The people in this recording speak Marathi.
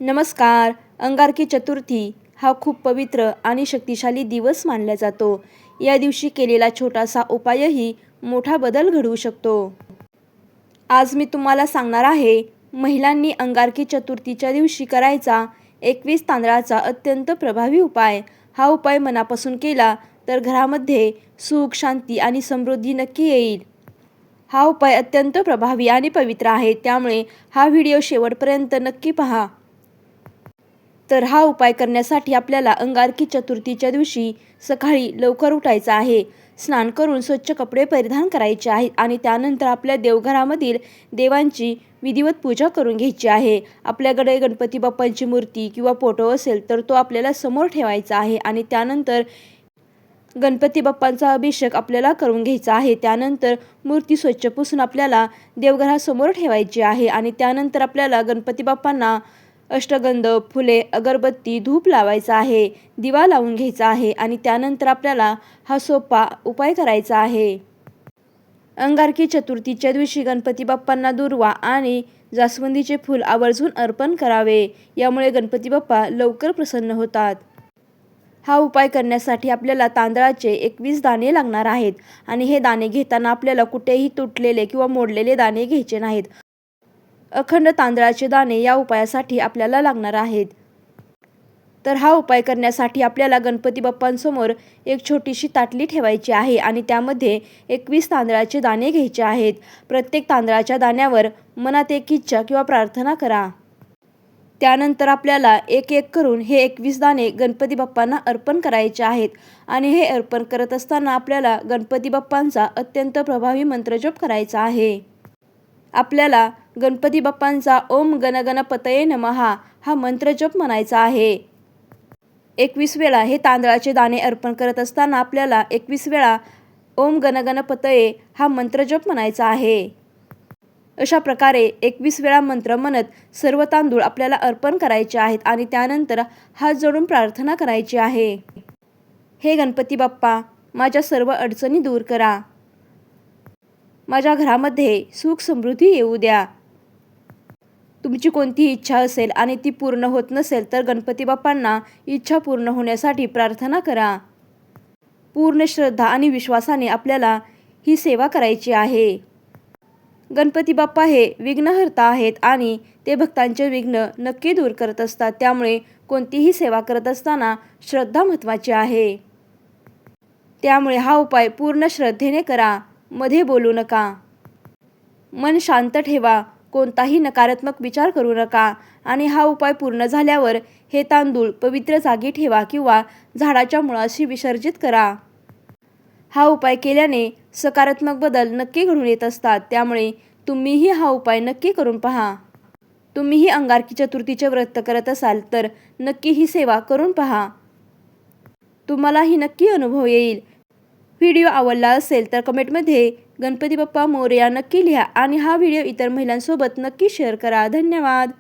नमस्कार. अंगारकी चतुर्थी हा खूप पवित्र आणि शक्तिशाली दिवस मानला जातो. या दिवशी केलेला छोटासा उपायही मोठा बदल घडवू शकतो. आज मी तुम्हाला सांगणार आहे, महिलांनी अंगारकी चतुर्थीच्या दिवशी करायचा 21 तांदळाचा अत्यंत प्रभावी उपाय. हा उपाय मनापासून केला तर घरामध्ये सुख, शांती आणि समृद्धी नक्की येईल. हा उपाय अत्यंत प्रभावी आणि पवित्र आहे, त्यामुळे हा व्हिडिओ शेवटपर्यंत नक्की पहा. तर हा उपाय करण्यासाठी आपल्याला अंगारकी चतुर्थीच्या दिवशी सकाळी लवकर उठायचं आहे. स्नान करून स्वच्छ कपडे परिधान करायचे आहेत आणि त्यानंतर आपल्या देवघरामधील देवांची विधिवत पूजा करून घ्यायची आहे. आपल्याकडे गणपती बाप्पांची मूर्ती किंवा फोटो असेल तर तो आपल्याला समोर ठेवायचा आहे आणि त्यानंतर गणपती बाप्पांचा अभिषेक आपल्याला करून घ्यायचा आहे. त्यानंतर मूर्ती स्वच्छ पुसून आपल्याला देवघरासमोर ठेवायची आहे आणि त्यानंतर आपल्याला गणपती बाप्पांना अष्टगंध, फुले, अगरबत्ती, धूप लावायचा आहे, दिवा लावून घ्यायचा आहे आणि त्यानंतर आपल्याला हा सोपा उपाय करायचा आहे. अंगारकी चतुर्थीच्या दिवशी गणपती बाप्पांना दुर्वा आणि जास्वंदीचे फूल आवर्जून अर्पण करावे. यामुळे गणपती बाप्पा लवकर प्रसन्न होतात. हा उपाय करण्यासाठी आपल्याला तांदळाचे 21 दाणे लागणार आहेत आणि हे दाणे घेताना आपल्याला कुठेही तुटलेले किंवा मोडलेले दाणे घ्यायचे नाहीत. अखंड तांदळाचे दाणे या उपायासाठी आपल्याला लागणार आहेत. तर हा उपाय करण्यासाठी आपल्याला गणपती बाप्पांसमोर एक छोटीशी ताटली ठेवायची आहे आणि त्यामध्ये 21 तांदळाचे दाणे घ्यायचे आहेत. प्रत्येक तांदळाच्या दाण्यावर मनात एक इच्छा किंवा प्रार्थना करा. त्यानंतर आपल्याला एक एक करून हे 21 दाणे गणपती बाप्पांना अर्पण करायचे आहेत आणि हे अर्पण करत असताना आपल्याला गणपती बाप्पांचा अत्यंत प्रभावी मंत्रजप करायचा आहे. आपल्याला गणपती बाप्पांचा ओम गणगणपतये नमः हा मंत्रजप म्हणायचा आहे. 21 वेळा हे तांदळाचे दाणे अर्पण करत असताना आपल्याला 21 वेळा ओम गणगणपतये हा मंत्रजप म्हणायचा आहे. अशा प्रकारे 21 वेळा मंत्र म्हणत सर्व तांदूळ आपल्याला अर्पण करायचे आहेत आणि त्यानंतर हात जोडून प्रार्थना करायची आहे. हे गणपती बाप्पा, माझ्या सर्व अडचणी दूर करा. माझ्या घरामध्ये सुख समृद्धी येऊ द्या. तुमची कोणतीही इच्छा असेल आणि ती पूर्ण होत नसेल तर गणपती बाप्पांना इच्छा पूर्ण होण्यासाठी प्रार्थना करा. पूर्ण श्रद्धा आणि विश्वासाने आपल्याला ही सेवा करायची आहे. गणपती बाप्पा हे विघ्नहर्ता आहेत आणि ते भक्तांचे विघ्न नक्की दूर करत असतात. त्यामुळे कोणतीही सेवा करत असताना श्रद्धा महत्त्वाची आहे. त्यामुळे हा उपाय पूर्ण श्रद्धेने करा. मध्ये बोलू नका. मन शांत ठेवा. कोणताही नकारात्मक विचार करू नका आणि हा उपाय पूर्ण झाल्यावर हे तांदूळ पवित्र जागी ठेवा किंवा झाडाच्या मुळाशी विसर्जित करा. हा उपाय केल्याने सकारात्मक बदल नक्की घडून येत असतात. त्यामुळे तुम्हीही हा उपाय नक्की करून पहा. तुम्हीही अंगारकी चतुर्थीचे व्रत करत असाल तर नक्की ही सेवा करून पहा. तुम्हालाही नक्की अनुभव येईल. व्हिडिओ आवडला असेल तर कमेंटमध्ये गणपती बाप्पा मोरया नक्की लिहा आणि हा व्हिडिओ इतर महिलांसोबत नक्की शेअर करा. धन्यवाद.